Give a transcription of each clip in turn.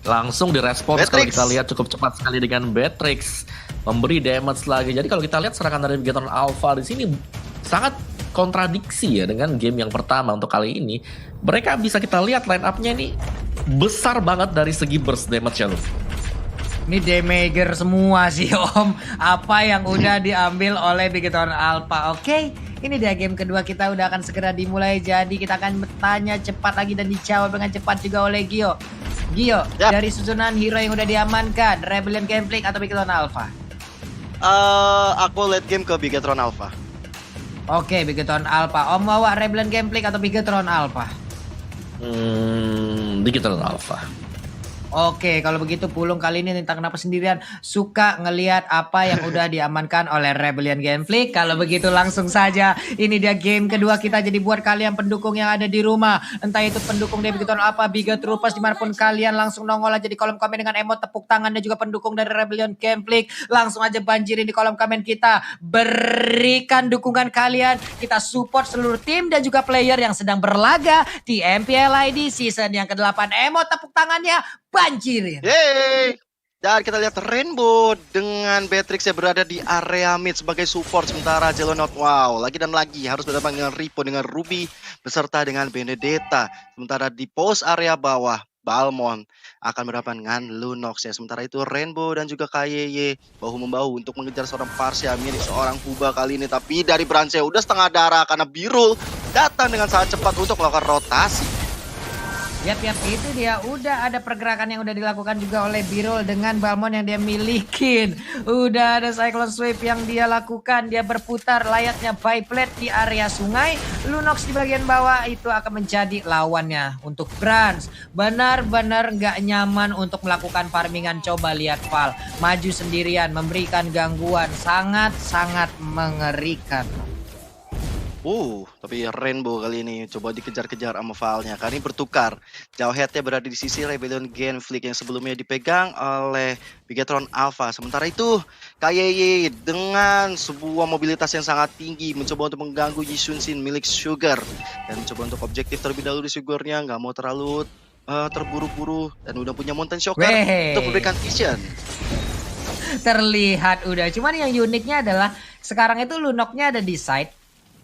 Langsung direspons kalau Beatrix. kita lihat cukup cepat sekali dengan Beatrix memberi damage lagi. Jadi kalau kita lihat serangan dari Bigetron Alpha di sini sangat kontradiksi ya dengan game yang pertama untuk kali ini. Mereka bisa kita lihat line up-nya ini besar banget dari segi burst damage-nya loh. Ini damager semua sih Om. Apa yang udah diambil oleh Bigetron Alpha. Oke, ini dia game kedua kita udah akan segera dimulai. Jadi kita akan bertanya cepat lagi dan dijawab dengan cepat juga oleh Gio. Gio, Yap. dari susunan hero yang udah diamankan, Rebellion Gangplank atau Bigetron Alpha? Aku late game ke Bigetron Alpha. Oke, Bigetron Alpha. Om bawa Rebellion Gangplank atau Bigetron Alpha? Bigetron Alpha. Oke, kalau begitu Pulung kali ini entah kenapa sendirian suka ngelihat apa yang udah diamankan oleh Rebellion Gangplank. Kalau begitu langsung saja ini dia game kedua kita. Jadi buat kalian pendukung yang ada di rumah, entah itu pendukung dari Bigetron apa, Bigetroopers dimanapun kalian, langsung nongol aja di kolom komen dengan emot tepuk tangan, dan juga pendukung dari Rebellion Gangplank langsung aja banjirin di kolom komen kita. Berikan dukungan kalian, kita support seluruh tim dan juga player yang sedang berlaga di MPL ID season yang ke-8. Emot tepuk tangannya banjirin. Yeay. Dan kita lihat Rainbow dengan Beatrix yang berada di area mid sebagai support, sementara Jelonot lagi dan lagi harus berdepan dengan Ripo, dengan Ruby beserta dengan Benedetta. Sementara di pos area bawah Balmon akan berhadapan dengan Lunox ya. Sementara itu Rainbow dan juga KYY bahu-membahu untuk mengejar seorang Parsia milik seorang Huba kali ini. Tapi dari Brance udah setengah darah karena Birul datang dengan sangat cepat untuk melakukan rotasi. Yap, itu dia. Udah ada pergerakan yang udah dilakukan juga oleh Birul dengan Balmon yang dia milikin. Udah ada Cyclone Sweep yang dia lakukan. Dia berputar layaknya Beyblade di area sungai. Lunox di bagian bawah itu akan menjadi lawannya untuk Brans. Benar-benar nggak nyaman untuk melakukan farmingan. Coba lihat Val. Maju sendirian, memberikan gangguan. Sangat-sangat mengerikan. Tapi Rainbow kali ini coba dikejar-kejar sama Valnya. Kali ini bertukar. Jauh headnya berada di sisi Rebellion Gangplank yang sebelumnya dipegang oleh Bigetron Alpha. Sementara itu, KYY dengan sebuah mobilitas yang sangat tinggi mencoba untuk mengganggu Yishun-Shin milik Sugar. Dan mencoba untuk objektif terlebih dahulu di Sugarnya. Nggak mau terlalu terburu-buru. Dan udah punya Mountain Shocker untuk memberikan vision. Terlihat udah. Cuman yang uniknya adalah sekarang itu Lunoknya ada di side.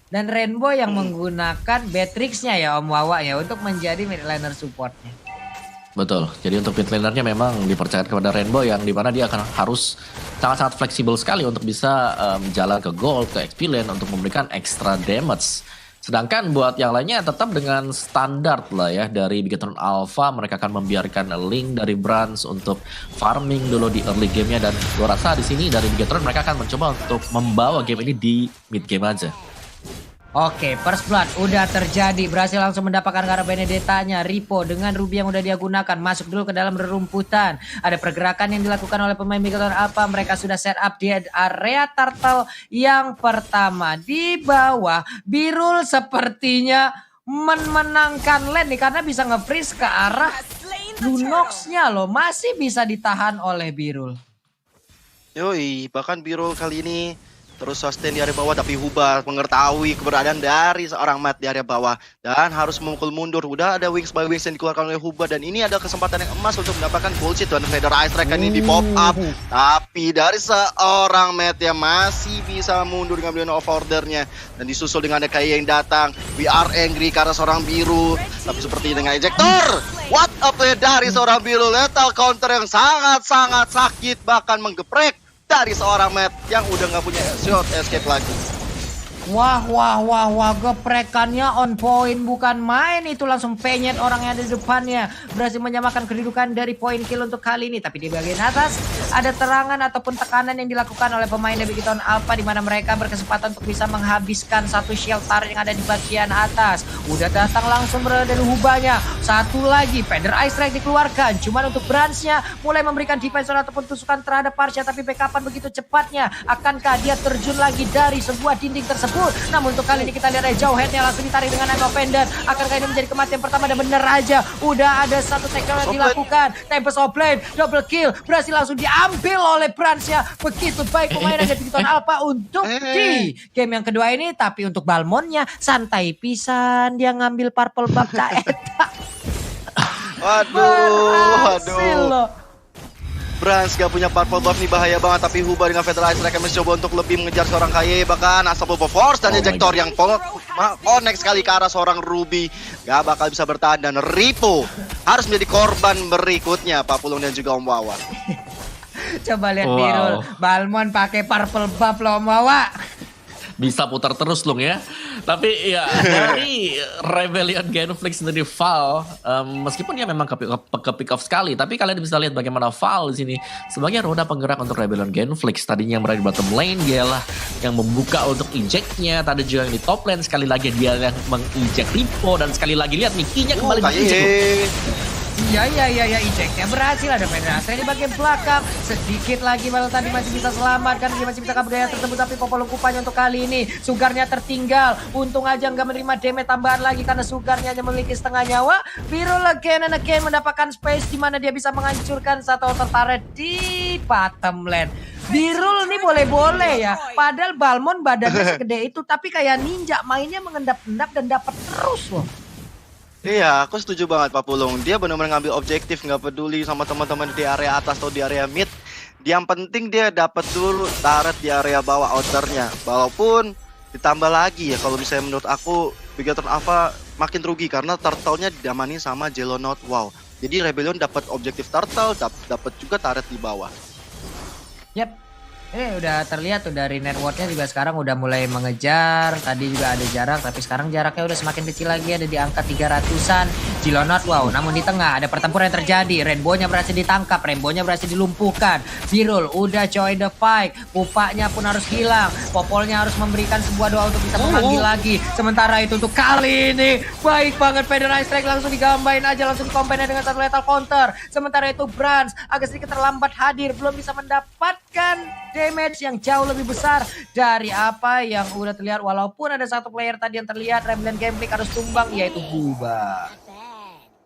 Dan Rainbow yang menggunakan Beatrix-nya ya Om Wawa ya untuk menjadi mid laner supportnya. Betul, jadi untuk mid laner-nya memang dipercayakan kepada Rainbow yang dimana dia akan harus sangat-sangat fleksibel sekali untuk bisa jalan ke gold, ke XP lane untuk memberikan extra damage. Sedangkan buat yang lainnya tetap dengan standar lah ya dari Bigetron Alpha, mereka akan membiarkan link dari Brans untuk farming dulu di early game-nya, dan gue rasa di sini dari Bigetron mereka akan mencoba untuk membawa game ini di mid game aja. Oke, first blood udah terjadi. Berhasil langsung mendapatkan karena Benedettanya. Ripo dengan Ruby yang udah dia gunakan. Masuk dulu ke dalam rerumputan. Ada pergerakan yang dilakukan oleh pemain Bigetron Alpha. Mereka sudah set up di area turtle yang pertama. Di bawah, Birul sepertinya menangkan lane nih. Karena bisa nge-freeze ke arah Lunox-nya loh. Masih bisa ditahan oleh Birul. Yoi, bahkan Birul kali ini terus sustain di area bawah, tapi Huba mengetahui keberadaan dari seorang Matt di area bawah dan harus memukul mundur. Udah ada wings by wings yang dikeluarkan oleh Huba, dan ini ada kesempatan yang emas untuk mendapatkan bullshit dan Feather Ice Strike ini di pop up. Tapi dari seorang Matt yang masih bisa mundur dengan Beyond of Order-nya, dan disusul dengan ada Kaya yang datang. We are angry karena seorang biru, tapi seperti dengan ejector. What a play dari seorang biru, lethal counter yang sangat-sangat sakit, bahkan menggeprek dari seorang Matt yang udah nggak punya shot escape lagi. Wah, geprekannya on point, bukan main itu, langsung penyet orang yang ada di depannya. Berhasil menyamakan kedudukan dari point kill untuk kali ini. Tapi di bagian atas ada terangan ataupun tekanan yang dilakukan oleh pemain dari Bigetron Alpha, di mana mereka berkesempatan untuk bisa menghabiskan satu shelter yang ada di bagian atas. Udah datang langsung berada dari Hubanya. Satu lagi Feather Ice Strike dikeluarkan. Cuman untuk Brans-nya mulai memberikan defensor ataupun tusukan terhadap Parsia, tapi backupan begitu cepatnya. Akankah dia terjun lagi dari sebuah dinding tersebut? Namun untuk kali ini kita lihat jauh headnya langsung ditarik dengan Emo Pendant. Akankah ini menjadi kematian pertama? Dan bener aja, udah ada satu takedown yang dilakukan. Tempest of Blade, double kill, berhasil langsung diambil oleh Brans-nya. Begitu baik pemain dari Bigetron Alpha untuk di game yang kedua ini. Tapi untuk Balmonnya santai pisan, dia ngambil purple buff caeta. Berhasil Waduh. loh. Brans gak punya purple buff nih, bahaya banget. Tapi Huba dengan Feather Ice Strike mencoba untuk lebih mengejar seorang Kaye. Bahkan Unstoppable Force dan Oh my Ejector God. yang connect sekali ke arah seorang Ruby. Gak bakal bisa bertahan. Dan Ripo harus menjadi korban berikutnya, Pak Pulung dan juga Om Wawa. Coba lihat Wow. Birul, Balmon pakai purple buff loh Om Wawa. Bisa putar terus Lung ya. Tapi ya dari Rebellion Genflix sendiri Val, meskipun dia memang ke pick off sekali, tapi kalian bisa lihat bagaimana Val di sini sebagai roda penggerak untuk Rebellion Genflix. Tadinya yang berada di bottom lane, dialah yang membuka untuk ejectnya. Tadi juga yang di top lane, sekali lagi dia yang mengeject Ripo, dan sekali lagi lihat Mickey-nya kembali di-eject. Iya, ejectnya berhasil. Ada penetrasi di bagian belakang. Sedikit lagi Balu tadi masih bisa selamatkan, dia masih bisa kabur dari tersebut. Tapi Popolo Kupanya untuk kali ini Sugarnya tertinggal. Untung aja nggak menerima damage tambahan lagi karena Sugarnya hanya memiliki setengah nyawa. Birul again and again mendapatkan space di mana dia bisa menghancurkan satu outer turret di bottom lane. Birul nih boleh-boleh ya. Padahal Balmon badannya segede itu, tapi kayak ninja mainnya mengendap-endap dan dapat terus loh. Iya, aku setuju banget Pak Pulung. Dia benar-benar ngambil objektif, nggak peduli sama teman-teman di area atas atau di area mid. Yang penting dia dapat dulu turret di area bawah outernya. Walaupun ditambah lagi ya, kalau misalnya menurut aku Bigatron Alpha makin rugi karena turtle-nya didamani sama Jelonot. Wow. Jadi Rebellion dapat objektif turtle, dapat juga turret di bawah. Yap. Udah terlihat tuh dari networknya juga sekarang udah mulai mengejar. Tadi juga ada jarak, tapi sekarang jaraknya udah semakin kecil lagi, ada di angka 300-an. Jilonot, wow, namun di tengah ada pertempuran yang terjadi. Rainbow-nya berhasil ditangkap, Rainbow-nya berhasil dilumpuhkan. Birul udah join the fight, Pupanya pun harus hilang. Popolnya harus memberikan sebuah doa untuk bisa memanggil lagi. Sementara itu untuk kali ini, baik banget Feather Ice Strike langsung digambain aja, langsung dikombinasi dengan satu lethal counter. Sementara itu Brans agak sedikit terlambat hadir, belum bisa mendapatkan damage yang jauh lebih besar dari apa yang udah terlihat. Walaupun ada satu player tadi yang terlihat Rebellion Gameplay harus tumbang, yaitu Huba.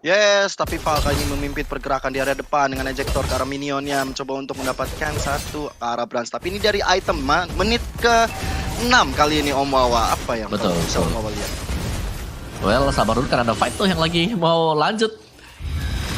Yes, tapi Val kali ini memimpin pergerakan di area depan dengan ejector ke arah minionnya, mencoba untuk mendapatkan satu ke arah Brans. Tapi ini dari item menit ke 6 kali ini Om Wawa. Apa yang Betul, bisa betul. Om Wawa lihat? Well, sabar dulu kan ada fight tuh yang lagi mau lanjut.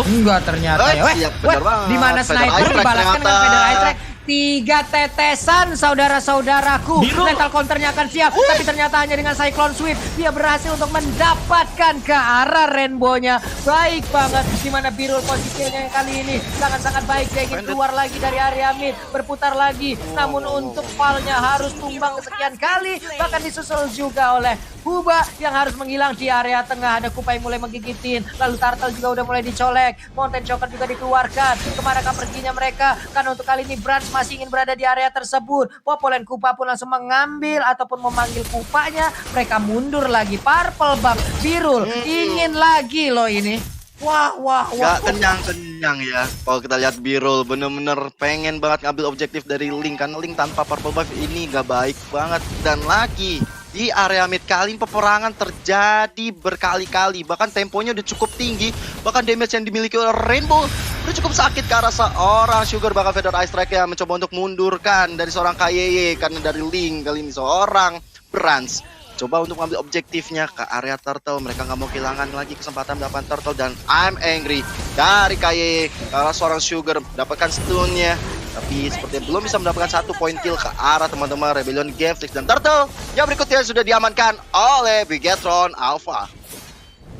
Enggak ternyata ya. Iya, benar banget. Di mana Feather sniper Ice Strike dibalaskan dengan ternyata. Feather Ice Strike. 3 tetesan saudara-saudaraku. Biru. Lethal counternya akan siap, tapi ternyata hanya dengan Cyclone Sweep dia berhasil untuk mendapatkan ke arah Rainbow-nya. Baik banget di mana Birul posisinya yang kali ini sangat-sangat baik. Dia ingin keluar lagi dari area mid, berputar lagi. Namun untuk Val-nya harus tumbang sekian kali, bahkan disusul juga oleh Huba yang harus menghilang di area tengah. Ada Kupai mulai menggigitin, lalu Turtle juga udah mulai dicolek. Mountain Choker juga dikeluarkan. Kemanakah perginya mereka? Karena untuk kali ini Brans masih ingin berada di area tersebut. Popol dan Kupa pun langsung mengambil ataupun memanggil Kupanya. Mereka mundur lagi. Purple Buff Birul ingin lagi loh ini. Wah. Gak kenyang-kenyang ya. Kalau kita lihat Birul bener-bener pengen banget ngambil objektif dari Link. Karena Link tanpa purple buff ini gak baik banget. Dan lagi di area mid kali ini peperangan terjadi berkali-kali. Bahkan temponya udah cukup tinggi. Bahkan damage yang dimiliki oleh Rainbow udah cukup sakit ke arah seorang Sugar. Bahkan Feather Ice Strike yang mencoba untuk mundurkan dari seorang KYY. Karena dari Link kali ini seorang Brans coba untuk mengambil objektifnya ke area Turtle. Mereka nggak mau kehilangan lagi kesempatan mendapatkan Turtle. Dan I'm angry dari KYY ke arah seorang Sugar mendapatkan stunnya. Tapi sepertinya belum bisa mendapatkan satu poin kill ke arah teman-teman Rebellion Genflix. Dan Turtle yang berikutnya sudah diamankan oleh Bigatron Alpha.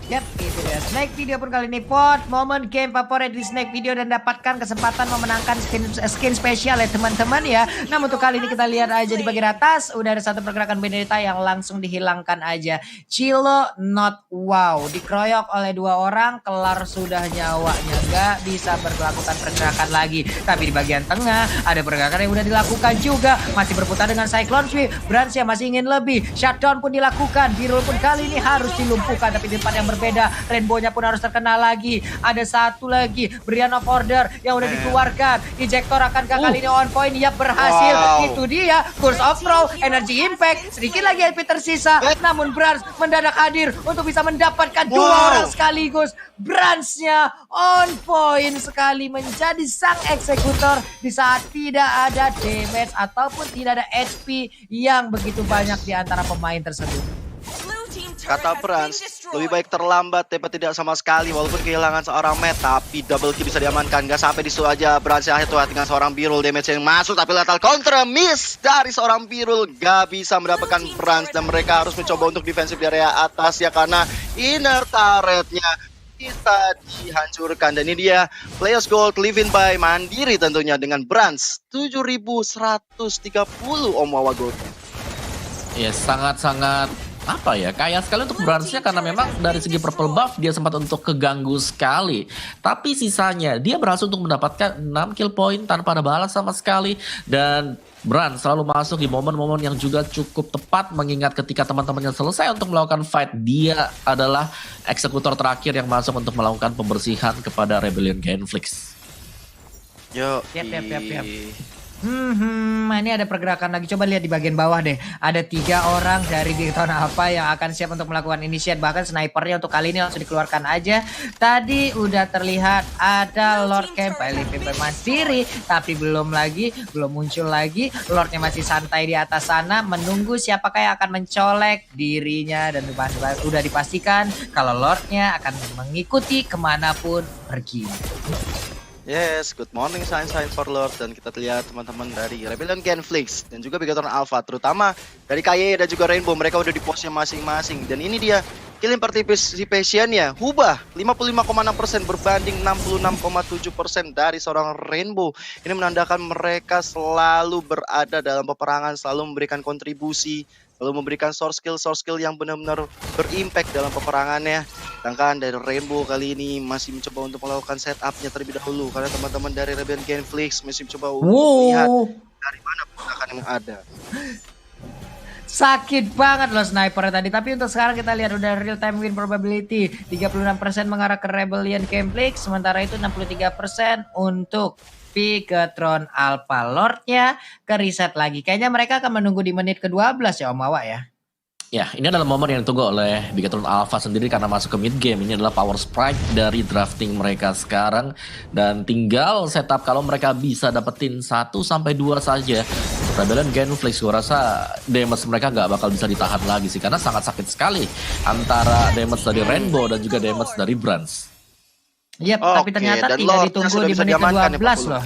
Yap, itu dia. Snake Video pun kali ini vote momen game favorit di Snake Video dan dapatkan kesempatan memenangkan skin spesial ya teman-teman ya. Namun untuk kali ini kita lihat aja di bagian atas udah ada satu pergerakan Benedetta yang langsung dihilangkan aja. Chilo not wow, dikeroyok oleh 2 orang, kelar sudah nyawanya, gak bisa melakukan pergerakan lagi. Tapi di bagian tengah ada pergerakan yang udah dilakukan juga, masih berputar dengan Cyclone Sweep. Brans yang masih ingin lebih, shutdown pun dilakukan. Birul pun kali ini harus dilumpuhkan, tapi di depan yang berbeda. Rainbow-nya pun harus terkena lagi. Ada satu lagi Brian of Order yang udah dikeluarkan. Ejector akankah kali ini on point? Ya berhasil. Wow. Itu dia Curse of Throw, Energy Impact. Sedikit lagi HP tersisa. Namun Brans mendadak hadir untuk bisa mendapatkan 2 orang sekaligus. Brans-nya on point sekali menjadi sang eksekutor di saat tidak ada damage ataupun tidak ada HP yang begitu banyak di antara pemain tersebut. Kata Brans, lebih baik terlambat daripada tidak sama sekali. Walaupun kehilangan seorang Matt, tapi double kill bisa diamankan. Gak sampai di situ aja, Brans yang head-to-head dengan seorang Birul. Damage yang masuk, tapi lethal counter miss dari seorang Birul. Gak bisa mendapatkan Brans, dan mereka harus mencoba untuk defensif di area atas ya, karena inner turretnya bisa dihancurkan. Dan ini dia Players Gold live-in by Mandiri tentunya dengan Brans 7.130 Om Wawa Gold. Ya sangat-sangat apa ya, kaya sekali untuk Bransnya, karena memang dari segi purple buff dia sempat untuk keganggu sekali. Tapi sisanya dia berhasil untuk mendapatkan 6 kill point tanpa ada balas sama sekali. Dan Brans selalu masuk di momen-momen yang juga cukup tepat, mengingat ketika teman-temannya selesai untuk melakukan fight, dia adalah eksekutor terakhir yang masuk untuk melakukan pembersihan kepada Rebellion Genflix. Yo, Yap. Ini ada pergerakan lagi. Coba lihat di bagian bawah deh. Ada 3 orang dari Bigton Alpha yang akan siap untuk melakukan initiate. Bahkan snipernya untuk kali ini langsung dikeluarkan aja. Tadi udah terlihat ada Lord Camp LVP Mandiri, tapi belum muncul lagi. Lordnya masih santai di atas sana, menunggu siapakah yang akan mencolek dirinya. Dan udah dipastikan kalau Lordnya akan mengikuti kemanapun pergi. yes, good morning sign for Lord. Dan kita lihat teman-teman dari Rebellion Genflix dan juga Bigatron Alpha, terutama dari KY dan juga Rainbow, mereka udah di posnya masing-masing. Dan ini dia killing participation-nya Hubah 55,6% berbanding 66,7% dari seorang Rainbow. Ini menandakan mereka selalu berada dalam peperangan, selalu memberikan kontribusi, lalu memberikan source skill yang benar-benar berimpact dalam peperangannya. Sedangkan dari Rainbow kali ini masih mencoba untuk melakukan setupnya terlebih dahulu, karena teman-teman dari Rebellion Genflix masih mencoba untuk melihat dari mana pergerakan yang ada. Sakit banget loh snipernya tadi. Tapi untuk sekarang kita lihat udah real time win probability 36% mengarah ke Rebellion Genflix, sementara itu 63% untuk Bigatron Alpha. Lordnya ke reset lagi. Kayaknya mereka akan menunggu di menit ke-12 ya Om Wawa ya. Ya, ini adalah momen yang ditunggu oleh Bigatron Alpha sendiri karena masuk ke mid game. Ini adalah power spike dari drafting mereka sekarang. Dan tinggal setup kalau mereka bisa dapetin 1-2 saja. Rebellion Genflix, gue rasa damage mereka nggak bakal bisa ditahan lagi sih. Karena sangat sakit sekali antara damage dari Rainbow dan juga damage dari Brans. Iya, tapi ternyata tidak ditunggu di menit ke-12 loh.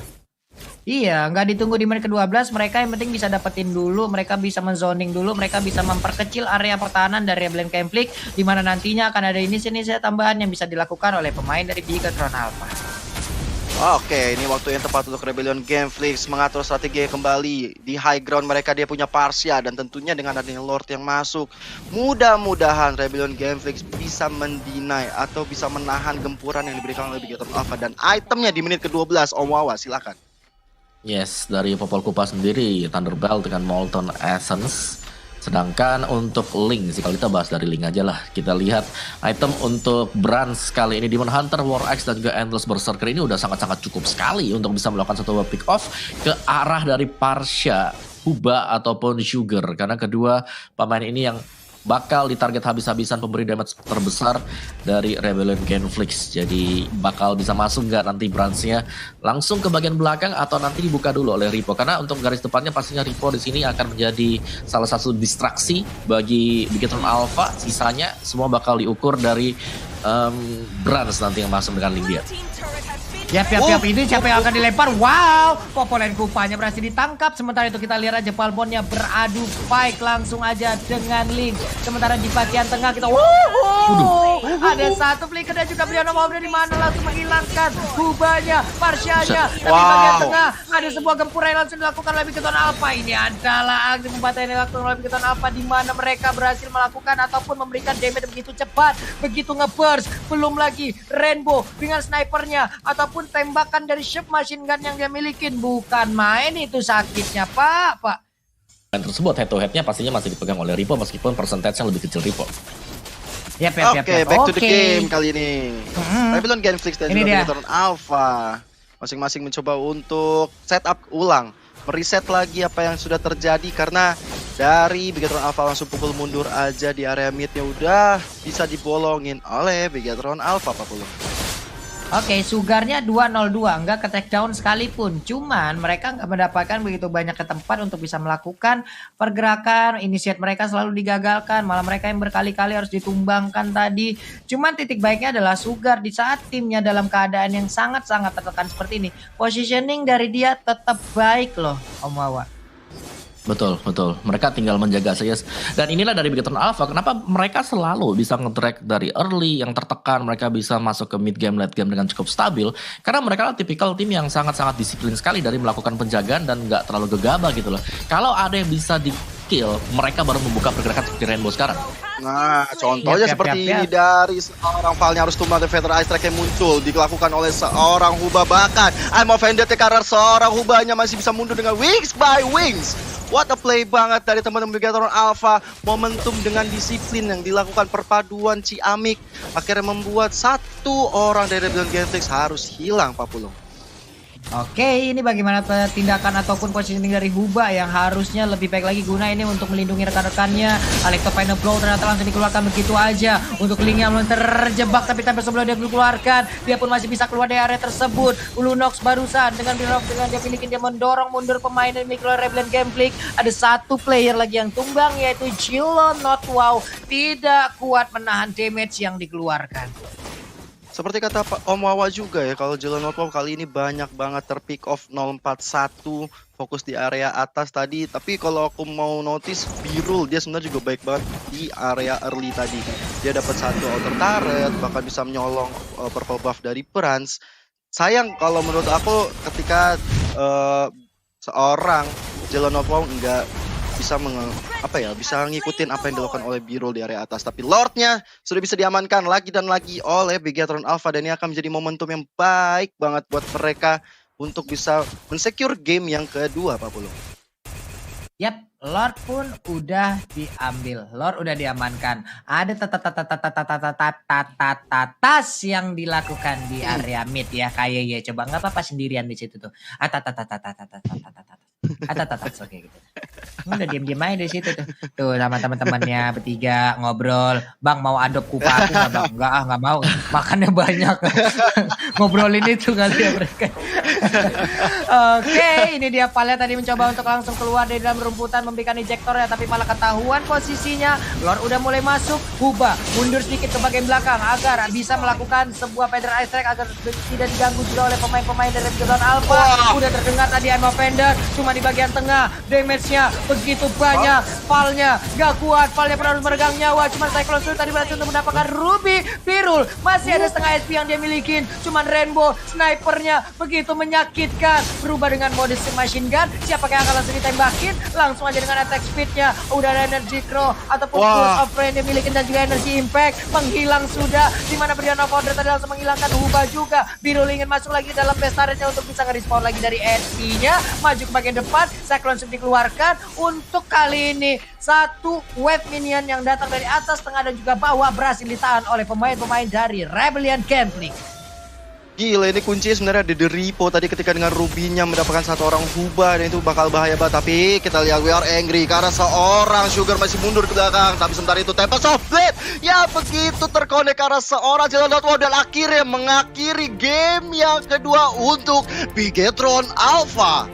Iya, nggak ditunggu di menit ke-12, mereka yang penting bisa dapetin dulu, mereka bisa menzoning dulu, mereka bisa memperkecil area pertahanan dari Rebellion Genflix, di mana nantinya akan ada inisiasi tambahan yang bisa dilakukan oleh pemain dari Bigatron Alpha. Oke, ini waktu yang tepat untuk Rebellion Genflix mengatur strategi kembali. Di high ground mereka dia punya Parsia, dan tentunya dengan adanya Lord yang masuk, mudah-mudahan Rebellion Genflix bisa mendinai atau bisa menahan gempuran yang diberikan oleh Bigatron Alpha. Dan itemnya di menit ke-12, Om Wawa, silakan. Yes, dari Popol Kupa sendiri, Thunderbell dengan Molten Essence. Sedangkan untuk Link sih, kalau kita bahas dari Link aja lah. Kita lihat item untuk Brans kali ini, Demon Hunter, War Axe, dan juga Endless Berserker ini udah sangat-sangat cukup sekali untuk bisa melakukan satu pick off ke arah dari Parsia, Huba, ataupun Sugar. Karena kedua pemain ini yang bakal ditarget habis-habisan pemberi damage terbesar dari Rebellion Genflix. Jadi bakal bisa masuk nggak nanti Bransnya langsung ke bagian belakang atau nanti dibuka dulu oleh Ripo. Karena untuk garis depannya pastinya Ripo di sini akan menjadi salah satu distraksi bagi Bigatron Alpha. Sisanya semua bakal diukur dari Brans nanti yang masuk dengan link dia. Yap, ini siapa yang akan dilempar? Wow, Popolen Kupanya berhasil ditangkap. Sementara itu kita lihat aja Palmonnya beradu fight langsung aja dengan Link. Sementara di bagian tengah kita ada satu flicker dan juga Brianna mau dari mana langsung menghilangkan Hubanya, Parsianya. Tapi bagian tengah ada sebuah gempuran yang langsung dilakukan oleh Bigatron Alpha. Ini adalah aksi pembantaian yang dilakukan oleh Bigatron Alpha, di mana mereka berhasil melakukan ataupun memberikan damage begitu cepat, begitu ngeburst. Belum lagi Rainbow dengan snipernya ataupun tembakan dari submachine gun yang dia milikin. Bukan main itu sakitnya, Pak. Dan tersebut head to headnya pastinya masih dipegang oleh Ripo, meskipun persentasenya lebih kecil Ripo. Oke, back to the game kali ini. Rebellion Genflix dan juga Bigatron Alpha masing-masing mencoba untuk setup ulang, mereset lagi apa yang sudah terjadi, karena dari Bigatron Alpha langsung pukul mundur aja di area midnya udah bisa dibolongin oleh Bigatron Alpha, Pak Pulung. Oke, Sugarnya 202, nggak ke take down sekalipun. Cuman mereka nggak mendapatkan begitu banyak ke tempat untuk bisa melakukan pergerakan. Initiate mereka selalu digagalkan, malah mereka yang berkali-kali harus ditumbangkan tadi. Cuman titik baiknya adalah Sugar di saat timnya dalam keadaan yang sangat-sangat tertekan seperti ini. Positioning dari dia tetap baik loh, Om Wawa. Betul, betul. Mereka tinggal menjaga saja. Dan inilah dari Bigetron Alpha, kenapa mereka selalu bisa nge-track dari early yang tertekan, mereka bisa masuk ke mid game, late game dengan cukup stabil. Karena mereka tipikal tim yang sangat-sangat disiplin sekali dari melakukan penjagaan dan nggak terlalu gegabah gitu loh. Kalau ada yang bisa di-kill, mereka baru membuka pergerakan seperti Rainbow sekarang. Nah, contohnya seperti ini dari seorang Valnya harus tumbang dan Feather Ice Strike yang muncul dilakukan oleh seorang Huba, bahkan I'm offended karena seorang Hubanya masih bisa mundur dengan Wings by Wings. What a play banget dari teman-teman Bigetron Alpha. Momentum dengan disiplin yang dilakukan perpaduan Ciamik akhirnya membuat satu orang dari Rebellion Genflix harus hilang, Pak Pulung. Oke, ini bagaimana tindakan ataupun positioning dari Huba yang harusnya lebih baik lagi guna ini untuk melindungi rekan-rekannya. Electro Final Blow ternyata langsung dikeluarkan begitu aja. Untuk Link yang belum terjebak tapi tanpa sebelum dia dikeluarkan, dia pun masih bisa keluar dari area tersebut. Lunox barusan dengan dia milikin, dia mendorong mundur pemain dari Mikro Rebellion Gameplay. Ada satu player lagi yang tumbang yaitu Jilo Notwow, tidak kuat menahan damage yang dikeluarkan. Seperti kata Pak Om Wawa juga ya, kalau Jilo Notwow kali ini banyak banget terpick off 041, fokus di area atas tadi. Tapi kalau aku mau notice, Birul dia sebenarnya juga baik banget di area early tadi. Dia dapat satu outer turret, bahkan bisa menyolong purple buff dari Prans. Sayang kalau menurut aku ketika seorang Jilo Notwow nggak bisa bisa ngikutin apa yang dilakukan oleh Birul di area atas. Tapi Lordnya sudah bisa diamankan lagi dan lagi oleh Bigetron Alpha, dan ini akan menjadi momentum yang baik banget buat mereka untuk bisa mensecure game yang kedua, Pak Pulung. Yap, Lord pun udah diambil. Lord udah diamankan. Ada tas yang dilakukan di area mid ya. Kayak ya, coba nggak apa-apa sendirian di situ tuh. Oke gitu. Udah diam-diam aja di situ tuh. Tuh sama teman-temannya bertiga ngobrol. Bang mau adopt kupa aku nggak bang? Nggak mau. Makannya banyak. Ngobrolin itu kali ya mereka. Oke, ini dia Palnya tadi mencoba untuk langsung keluar dari dalam rumputan memberikan ejector ya, tapi malah ketahuan posisinya. Lord udah mulai masuk. Huba mundur sedikit ke bagian belakang agar bisa melakukan sebuah Feather Ice Strike agar tidak diganggu juga oleh pemain-pemain dari Bigetron Alpha. Udah terdengar tadi I'm offended, cuma di bagian tengah damage-nya begitu banyak. Valnya gak kuat, Valnya pun harus meregang nyawa. Cuman Cyclone Sword tadi berhasil untuk mendapatkan Ruby. Birul masih ada setengah SP yang dia milikin. Cuman Rainbow snipernya begitu menyakitkan, berubah dengan mode machine gun. Siapa yang akan langsung ditembakin? Langsung aja dengan attack speed-nya. Udah ada energy crow ataupun Pulse of Rain dia milikin, dan juga energy impact menghilang sudah. Dimana Brianna Founder tadi langsung menghilangkan Huba juga. Birul ingin masuk lagi dalam base turret-nya untuk bisa nge-respawn lagi dari SP-nya. Maju ke bagian depan, Cyclone Sword dikeluarkan. Untuk kali ini satu wave minion yang datang dari atas, tengah dan juga bawah berhasil ditahan oleh pemain-pemain dari Rebellion Gameplay. Gila, ini kunci sebenarnya ada di Repo tadi ketika dengan Rubinya mendapatkan satu orang Huba, dan itu bakal bahaya banget. Tapi kita lihat we are angry karena seorang Sugar masih mundur ke belakang. Tapi sementara itu Tempest of Blade ya begitu terkonek karena seorang Jilo Notwow, dan akhirnya mengakhiri game yang kedua untuk Bigetron Alpha.